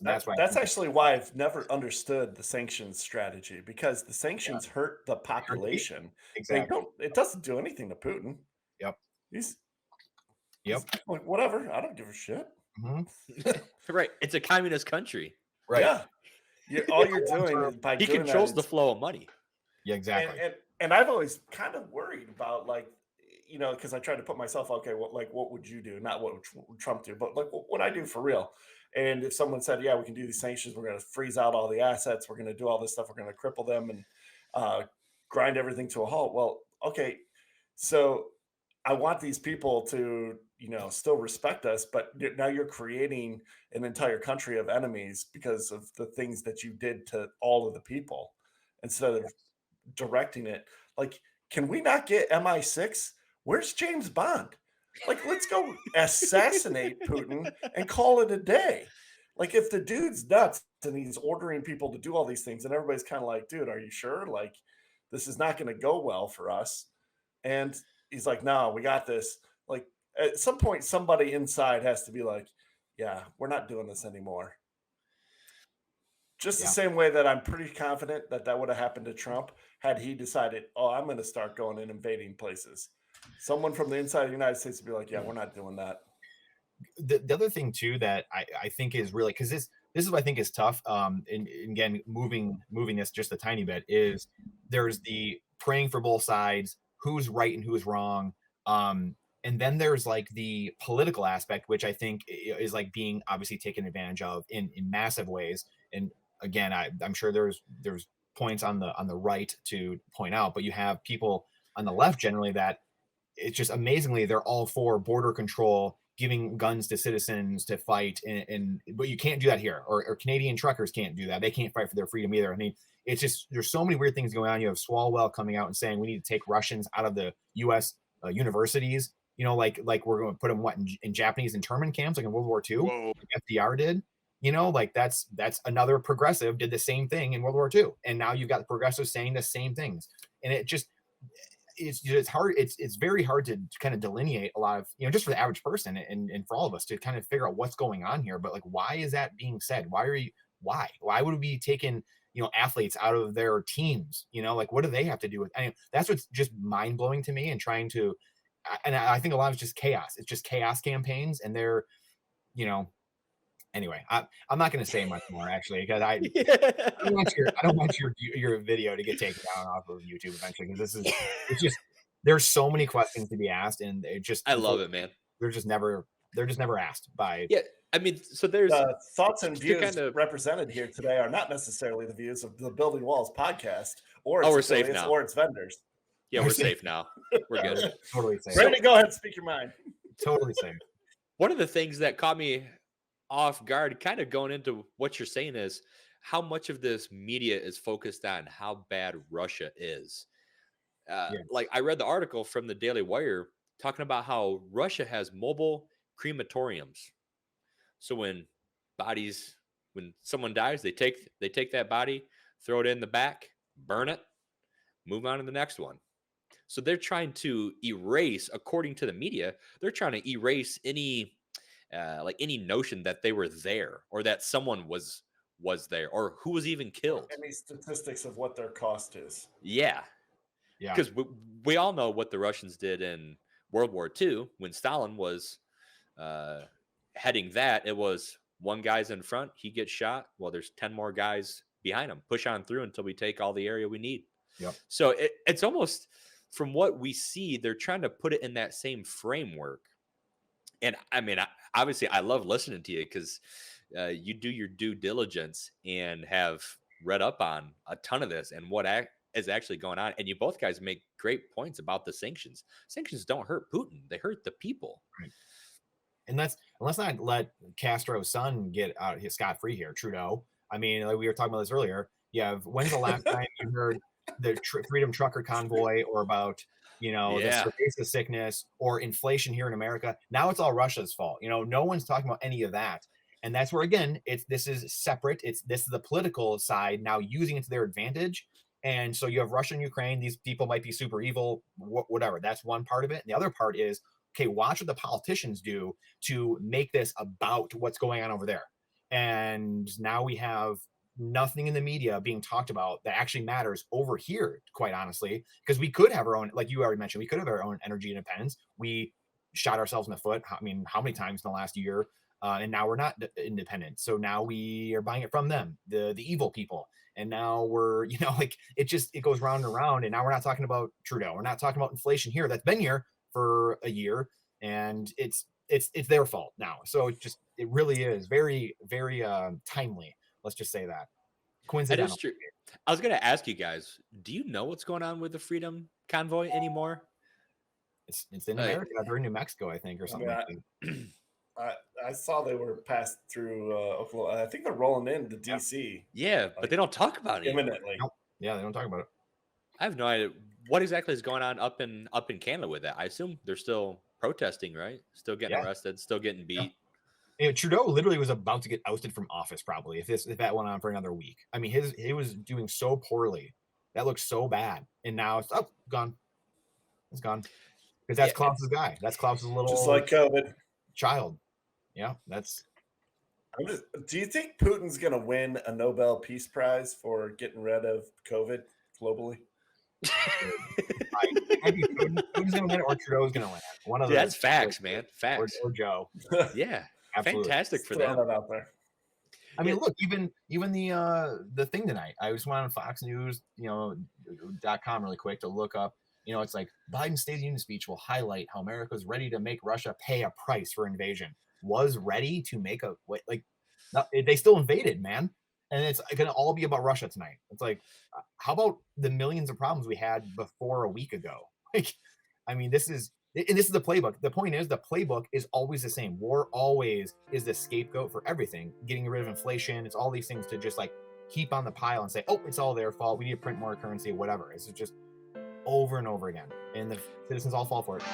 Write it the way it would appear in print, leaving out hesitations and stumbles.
And that's why I That's think actually why I've never understood the sanctions strategy because the yeah, sanctions hurt the hurt the people. population. They Exactly. don't it doesn't do anything to Putin. Yep. He's Yep. he's like, "Whatever, I don't give a shit." Mhm. Right. It's a communist country. Right. Yeah. All you're doing Long-term is by He doing that controls the is flow of money. Yeah, and exactly. and and I've always kind of worried about like, because I tried to put myself, okay, what would you do? Not what would Trump do, but like what would I do for real? And if someone said, yeah, we can do these sanctions, we're going to freeze out all the assets, we're going to do all this stuff, we're going to cripple them and uh, grind everything to a halt. Well, okay, so I want these people to, still respect us, but now you're creating an entire country of enemies because of the things that you did to all of the people instead of directing it. Like, can we not get MI6? Where's James Bond? Like, let's go assassinate Putin and call it a day. Like, if the dude's nuts and he's ordering people to do all these things, and everybody's kind of like, dude, are you sure? Like, this is not going to go well for us. And he's like, no, we got this. Like, at some point, somebody inside has to be like, yeah, we're not doing this anymore. Just the Yeah. same way that I'm pretty confident that that would have happened to Trump had he decided, "Oh, I'm gonna start going and invading places." Someone from the inside of the United States would be like, "Yeah, we're not doing that." The other thing too that I think is really because this is what I think is tough. And again, moving this just a tiny bit is there's the praying for both sides, who's right and who's wrong. And then there's like the political aspect, which I think is like being obviously taken advantage of in massive ways. And again, I'm sure there's points on the right to point out, but you have people on the left generally that it's just amazingly they're all for border control, giving guns to citizens to fight, and but you can't do that here, or Canadian truckers can't do that. They can't fight for their freedom either. I mean, it's just there's so many weird things going on. You have Swalwell coming out and saying we need to take Russians out of the U.S. Universities. Like we're going to put them in Japanese internment camps like in World War II, Whoa. like FDR did. Like that's another progressive did the same thing in World War II, and now you've got the progressives saying the same things, and it's hard. It's very hard to kind of delineate a lot of, just for the average person and for all of us to kind of figure out what's going on here. But like, why is that being said? Why would we be taking, athletes out of their teams? Like, what do they have to do with? I mean, that's what's just mind blowing to me and trying to, and I think a lot of it's just chaos. It's just chaos campaigns. And they're, you know, anyway, I'm not going to say much more actually, because I don't want your video to get taken down off of YouTube eventually, because it's just there's so many questions to be asked, and it just I love it, man. they're just never asked by. Yeah. I mean, so there's The thoughts and just to views kind of, represented here today are not necessarily the views of the Building Walls podcast or oh, its we're safe affiliates now. or its vendors. Yeah, we're safe now. We're good. Totally safe. Brandon, go ahead and speak your mind. Totally safe. One of the things that caught me off guard, kind of going into what you're saying, is how much of this media is focused on how bad Russia is. Yeah. Like I read the article from the Daily Wire talking about how Russia has mobile crematoriums. So when someone dies, they take that body, throw it in the back, burn it, move on to the next one. So they're trying to erase, according to the media, they're trying to erase any notion that they were there or that someone was there or who was even killed. Any statistics of what their cost is. Yeah, Yeah. because we all know what the Russians did in World War II when Stalin was heading that. It was one guy's in front, he gets shot. Well, there's 10 more guys behind him. Push on through until we take all the area we need. Yep. So it's almost, from what we see, they're trying to put it in that same framework. And I mean, obviously, I love listening to you because you do your due diligence and have read up on a ton of this and what is actually going on. And you both guys make great points about the sanctions. Sanctions don't hurt Putin; they hurt the people. Right. And let's not let Castro's son get out scot free here, Trudeau. I mean, like we were talking about this earlier. Yeah, when's the last time you heard the Freedom Trucker Convoy or about the cerveza sickness or inflation here in America? Now it's all Russia's fault. No one's talking about any of that. And that's where, again, this is separate. This is the political side now using it to their advantage. And so you have Russia and Ukraine. These people might be super evil, whatever. That's one part of it. And the other part is, okay, watch what the politicians do to make this about what's going on over there. And now we have nothing in the media being talked about that actually matters over here, quite honestly, because we could have our own, like you already mentioned, we could have our own energy independence. We shot ourselves in the foot. I mean, how many times in the last year? And now we're not independent. So now we are buying it from them, the evil people. And now we're, like it goes round and round. And now we're not talking about Trudeau. We're not talking about inflation here. That's been here for a year, and it's their fault now. So it really is very, very timely. Let's just say that. That Coincidental. is true. I was going to ask you guys, do you know what's going on with the Freedom Convoy anymore? It's in America. They're in New Mexico, I think, or something like that. I saw they were passed through Oklahoma. I think they're rolling into DC. Yeah, but they don't talk about it imminently. Nope. Yeah, they don't talk about it. I have no idea what exactly is going on up in Canada with that. I assume they're still protesting, right? Still getting arrested, still getting beat. Yeah. Trudeau literally was about to get ousted from office, probably, if that went on for another week. I mean, he was doing so poorly. That looked so bad, and now it's gone. It's gone because that's Klaus's guy. That's Klaus's little just like COVID child. Yeah, that's. Do you think Putin's going to win a Nobel Peace Prize for getting rid of COVID globally? Putin's going to win it, or Trudeau's going to win it. One of that's facts, man. Facts. Or Joe. Yeah, absolutely. Fantastic for them. That out there. I mean, look, even the thing tonight. I just went on Fox News, .com really quick to look up. It's like Biden's State of the Union speech will highlight how America is ready to make Russia pay a price for invasion. Was ready to make they still invaded, man, and it's gonna all be about Russia tonight. It's like, how about the millions of problems we had before a week ago? I mean, this is the playbook. The point is, the playbook is always the same. War always is the scapegoat for everything. Getting rid of inflation, it's all these things to just like heap on the pile and say, oh, it's all their fault. We need to print more currency, whatever. It's just over and over again, and the citizens all fall for it.